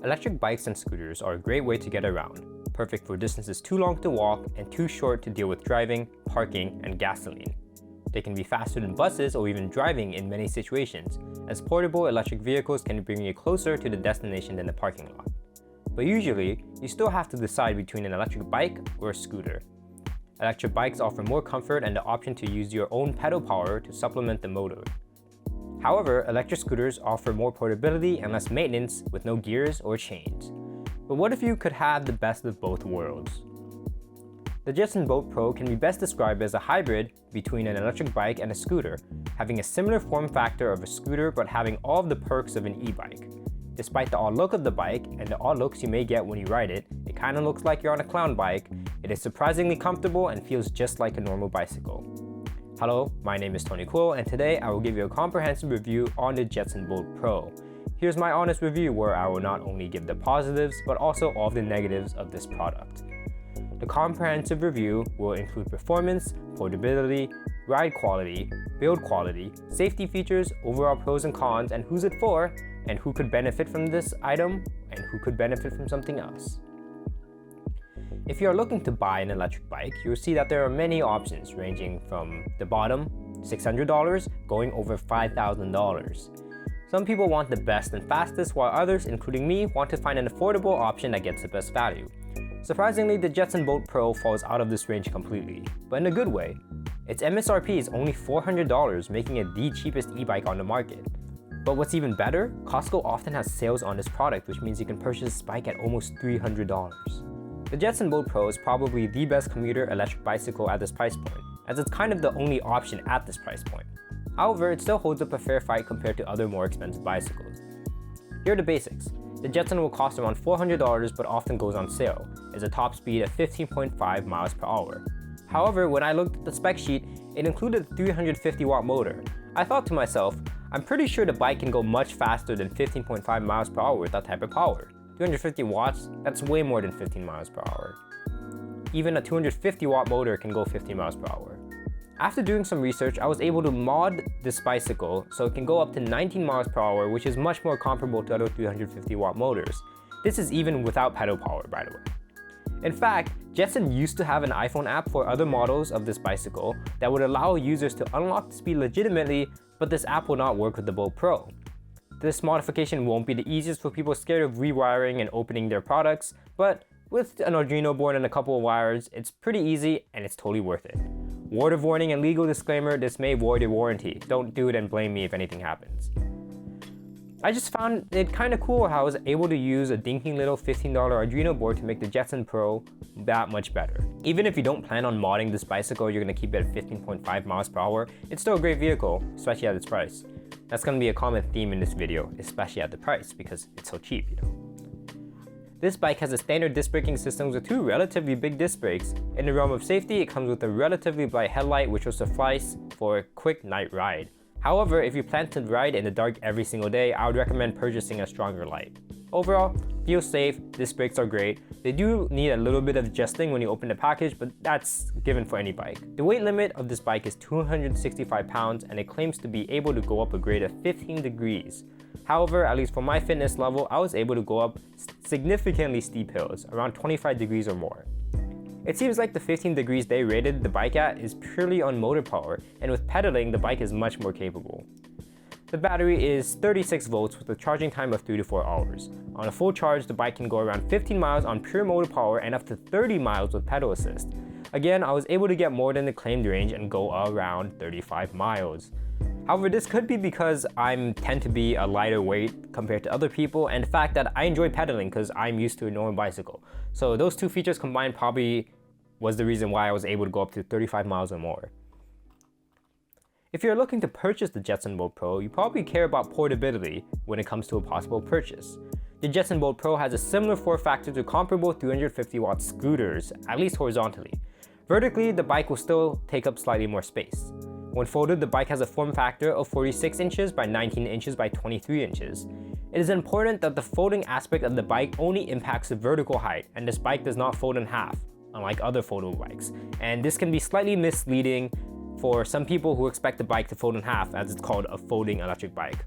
Electric bikes and scooters are a great way to get around, perfect for distances too long to walk and too short to deal with driving, parking, and gasoline. They can be faster than buses or even driving in many situations, as portable electric vehicles can bring you closer to the destination than the parking lot. But usually, you still have to decide between an electric bike or a scooter. Electric bikes offer more comfort and the option to use your own pedal power to supplement the motor. However, electric scooters offer more portability and less maintenance with no gears or chains. But what if you could have the best of both worlds? The Jetson Bolt Pro can be best described as a hybrid between an electric bike and a scooter, having a similar form factor of a scooter but having all of the perks of an e-bike. Despite the odd look of the bike and the odd looks you may get when you ride it, it kinda looks like you're on a clown bike, it is surprisingly comfortable and feels just like a normal bicycle. Hello, my name is Tony Quill, and today I will give you a comprehensive review on the Jetson Bolt Pro. Here's my honest review where I will not only give the positives, but also all of the negatives of this product. The comprehensive review will include performance, portability, ride quality, build quality, safety features, overall pros and cons, and who's it for, and who could benefit from this item, and who could benefit from something else. If you are looking to buy an electric bike, you'll see that there are many options ranging from the bottom, $600, going over $5,000. Some people want the best and fastest, while others, including me, want to find an affordable option that gets the best value. Surprisingly, the Jetson Bolt Pro falls out of this range completely, but in a good way. Its MSRP is only $400, making it the cheapest e-bike on the market. But what's even better, Costco often has sales on this product, which means you can purchase this bike at almost $300. The Jetson Bolt Pro is probably the best commuter electric bicycle at this price point, as it's kind of the only option at this price point. However, it still holds up a fair fight compared to other more expensive bicycles. Here are the basics. The Jetson will cost around $400 but often goes on sale, as a top speed of 15.5 miles per hour. However, when I looked at the spec sheet, it included a 350 watt motor. I thought to myself, I'm pretty sure the bike can go much faster than 15.5 miles per hour with that type of power. 250 watts, that's way more than 15 miles per hour. Even a 250 watt motor can go 15 miles per hour. After doing some research, I was able to mod this bicycle so it can go up to 19 miles per hour, which is much more comparable to other 350 watt motors. This is even without pedal power, by the way. In fact, Jetson used to have an iPhone app for other models of this bicycle that would allow users to unlock the speed legitimately, but this app will not work with the Bolt Pro. This modification won't be the easiest for people scared of rewiring and opening their products, but with an Arduino board and a couple of wires, it's pretty easy and it's totally worth it. Word of warning and legal disclaimer, this may void your warranty. Don't do it and blame me if anything happens. I just found it kind of cool how I was able to use a dinky little $15 Arduino board to make the Jetson Pro that much better. Even if you don't plan on modding this bicycle, you're going to keep it at 15.5 miles per hour, it's still a great vehicle, especially at its price. That's going to be a common theme in this video, especially at the price, because it's so cheap, This bike has a standard disc braking system with two relatively big disc brakes. In the realm of safety, it comes with a relatively bright headlight which will suffice for a quick night ride. However, if you plan to ride in the dark every single day, I would recommend purchasing a stronger light. Overall, feels safe, disc brakes are great. They do need a little bit of adjusting when you open the package, but that's given for any bike. The weight limit of this bike is 265 pounds and it claims to be able to go up a grade of 15 degrees. However, at least for my fitness level, I was able to go up significantly steep hills, around 25 degrees or more. It seems like the 15 degrees they rated the bike at is purely on motor power, and with pedaling, the bike is much more capable. The battery is 36 volts with a charging time of 3 to 4 hours. On a full charge, the bike can go around 15 miles on pure motor power and up to 30 miles with pedal assist. Again, I was able to get more than the claimed range and go around 35 miles. However, this could be because I tend to be a lighter weight compared to other people, and the fact that I enjoy pedaling because I'm used to a normal bicycle. So those two features combined probably was the reason why I was able to go up to 35 miles or more. If you're looking to purchase the Jetson Bolt Pro, you probably care about portability when it comes to a possible purchase. The Jetson Bolt Pro has a similar form factor to comparable 350 watt scooters, at least horizontally. Vertically, the bike will still take up slightly more space. When folded, the bike has a form factor of 46 inches by 19 inches by 23 inches. It is important that the folding aspect of the bike only impacts the vertical height, and this bike does not fold in half, unlike other foldable bikes. And this can be slightly misleading for some people who expect the bike to fold in half, as it's called a folding electric bike,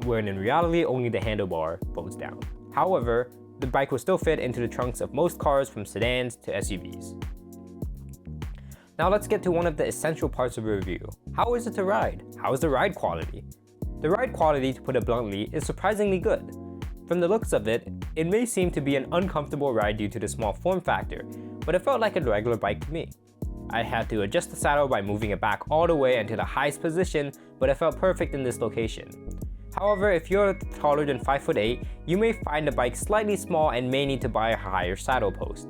when in reality only the handlebar folds down. However, the bike will still fit into the trunks of most cars from sedans to SUVs. Now let's get to one of the essential parts of a review. How is it to ride? How is the ride quality? The ride quality, to put it bluntly, is surprisingly good. From the looks of it, it may seem to be an uncomfortable ride due to the small form factor, but it felt like a regular bike to me. I had to adjust the saddle by moving it back all the way into the highest position, but it felt perfect in this location. However, if you're taller than 5'8", you may find the bike slightly small and may need to buy a higher saddle post.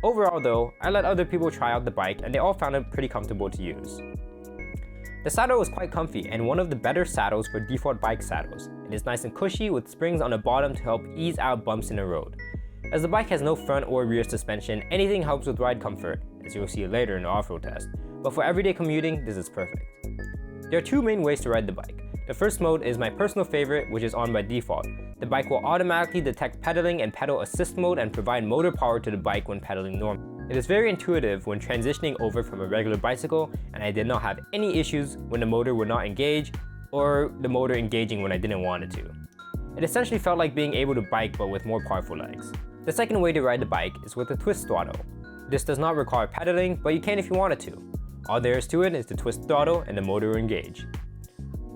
Overall though, I let other people try out the bike and they all found it pretty comfortable to use. The saddle was quite comfy and one of the better saddles for default bike saddles. It is nice and cushy with springs on the bottom to help ease out bumps in the road. As the bike has no front or rear suspension, anything helps with ride comfort, as you'll see later in the off-road test. But for everyday commuting, this is perfect. There are two main ways to ride the bike. The first mode is my personal favorite, which is on by default. The bike will automatically detect pedaling and pedal assist mode and provide motor power to the bike when pedaling normally. It is very intuitive when transitioning over from a regular bicycle, and I did not have any issues when the motor would not engage or the motor engaging when I didn't want it to. It essentially felt like being able to bike but with more powerful legs. The second way to ride the bike is with a twist throttle. This does not require pedaling, but you can if you wanted to. All there is to it is the twist throttle and the motor will engage.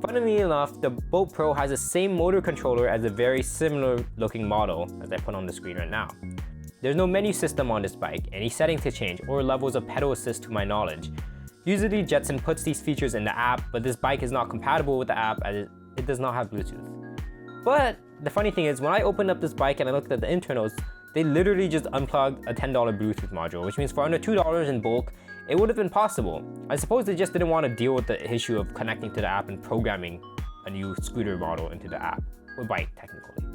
Funnily enough, the Bolt Pro has the same motor controller as a very similar looking model as I put on the screen right now. There's no menu system on this bike, any settings to change, or levels of pedal assist to my knowledge. Usually Jetson puts these features in the app, but this bike is not compatible with the app as it does not have Bluetooth. But the funny thing is, when I opened up this bike and I looked at the internals, they literally just unplugged a $10 Bluetooth module, which means for under $2 in bulk, it would have been possible. I suppose they just didn't want to deal with the issue of connecting to the app and programming a new scooter model into the app, or bike technically.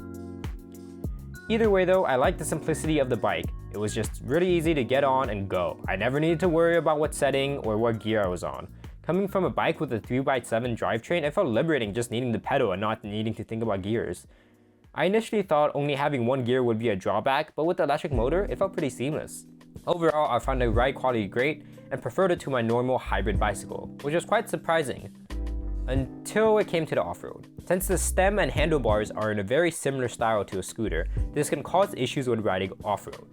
Either way though, I like the simplicity of the bike. It was just really easy to get on and go. I never needed to worry about what setting or what gear I was on. Coming from a bike with a 3x7 drivetrain, it felt liberating just needing to pedal and not needing to think about gears. I initially thought only having one gear would be a drawback, but with the electric motor, it felt pretty seamless. Overall, I found the ride quality great and preferred it to my normal hybrid bicycle, which was quite surprising until it came to the off-road. Since the stem and handlebars are in a very similar style to a scooter, this can cause issues with riding off-road.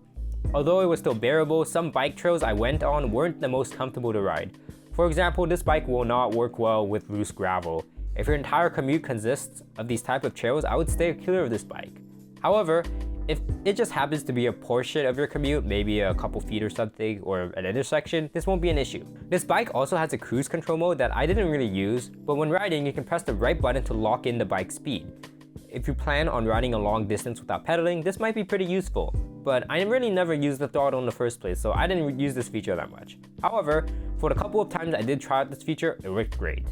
Although it was still bearable, some bike trails I went on weren't the most comfortable to ride. For example, this bike will not work well with loose gravel. If your entire commute consists of these type of trails, I would stay clear of this bike. However, if it just happens to be a portion of your commute, maybe a couple feet or something, or an intersection, this won't be an issue. This bike also has a cruise control mode that I didn't really use, but when riding, you can press the right button to lock in the bike's speed. If you plan on riding a long distance without pedaling, this might be pretty useful, but I really never used the throttle in the first place, so I didn't use this feature that much. However, for the couple of times I did try out this feature, it worked great.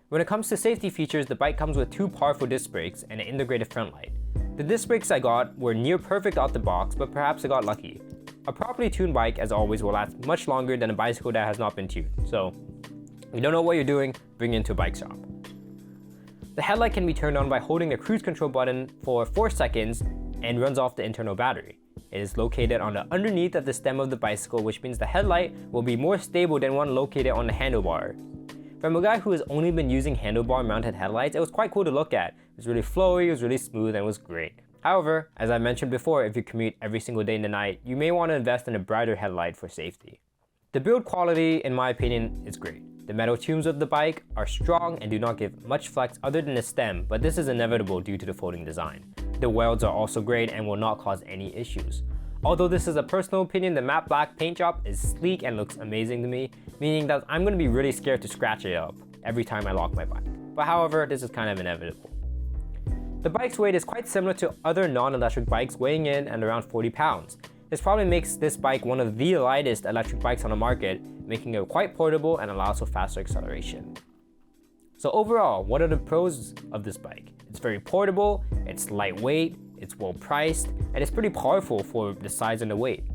When it comes to safety features, the bike comes with 2 powerful disc brakes and an integrated front light. The disc brakes I got were near perfect out the box, but perhaps I got lucky. A properly tuned bike, as always, will last much longer than a bicycle that has not been tuned, so if you don't know what you're doing, bring it into a bike shop. The headlight can be turned on by holding the cruise control button for 4 seconds and runs off the internal battery. It is located on the underneath of the stem of the bicycle, which means the headlight will be more stable than one located on the handlebar. From a guy who has only been using handlebar mounted headlights, it was quite cool to look at. It was really flowy, it was really smooth, and it was great. However, as I mentioned before, if you commute every single day and night, you may want to invest in a brighter headlight for safety. The build quality, in my opinion, is great. The metal tubes of the bike are strong and do not give much flex other than the stem, but this is inevitable due to the folding design. The welds are also great and will not cause any issues. Although this is a personal opinion, the matte black paint job is sleek and looks amazing to me, meaning that I'm going to be really scared to scratch it up every time I lock my bike. But however, this is kind of inevitable. The bike's weight is quite similar to other non-electric bikes, weighing in at around 40 pounds. This probably makes this bike one of the lightest electric bikes on the market, making it quite portable and allows for faster acceleration. So overall, what are the pros of this bike? It's very portable, it's lightweight, it's well priced, and it's pretty powerful for the size and the weight.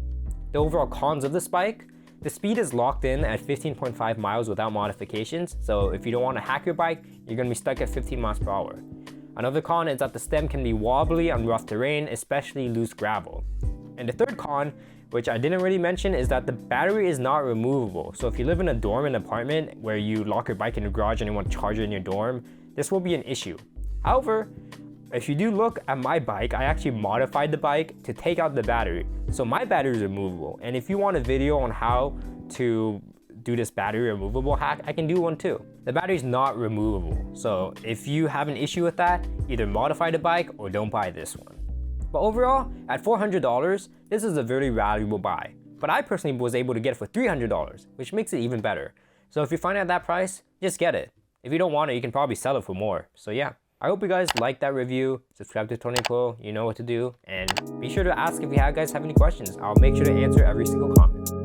The overall cons of this bike: the speed is locked in at 15.5 miles without modifications, so if you don't want to hack your bike, you're going to be stuck at 15 miles per hour. Another con is that the stem can be wobbly on rough terrain, especially loose gravel. And the third con, which I didn't really mention, is that the battery is not removable. So if you live in a dorm and apartment where you lock your bike in the garage and you want to charge it in your dorm, this will be an issue. However, If you do look at my bike, I actually modified the bike to take out the battery. So my battery is removable. And if you want a video on how to do this battery removable hack, I can do one too. The battery is not removable. So if you have an issue with that, either modify the bike or don't buy this one. But overall, at $400, this is a very valuable buy. But I personally was able to get it for $300, which makes it even better. So if you find it at that price, just get it. If you don't want it, you can probably sell it for more. So yeah, I hope you guys liked that review. Subscribe to Tony Pro, you know what to do. And be sure to ask if you guys have any questions. I'll make sure to answer every single comment.